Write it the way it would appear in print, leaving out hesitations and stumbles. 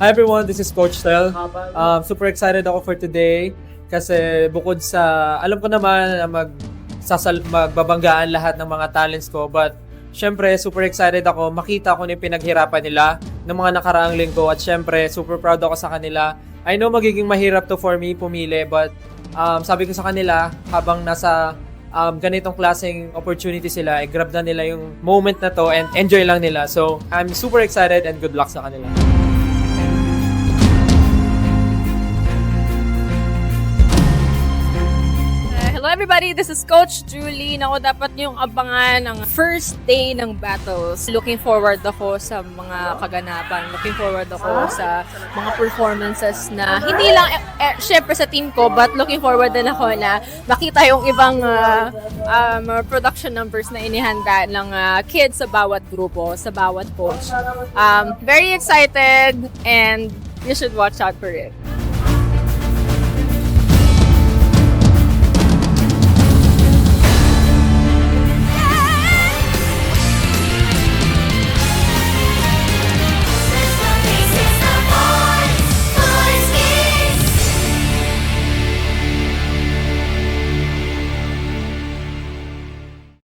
Hi everyone, this is Coach Tel. Super excited ako for today kasi bukod sa, alam ko naman na magbabanggaan lahat ng mga talents ko, but syempre super excited ako makita ko na yung pinaghirapan nila ng mga nakaraang linggo at syempre super proud ako sa kanila. I know magiging mahirap to for me pumili, but sabi ko sa kanila habang nasa ganitong klaseng opportunity sila, grab na nila yung moment na to and enjoy lang nila. So I'm super excited and good luck sa kanila. Hello everybody, this is Coach Julie. Naku, dapat niyong abangan ang first day ng battles. Looking forward ako sa mga kaganapan. Looking forward ako sa mga performances na hindi lang syempre sa team ko, but looking forward din ako na makita yung ibang production numbers na inihanda ng kids sa bawat grupo, sa bawat coach. Very excited and you should watch out for it.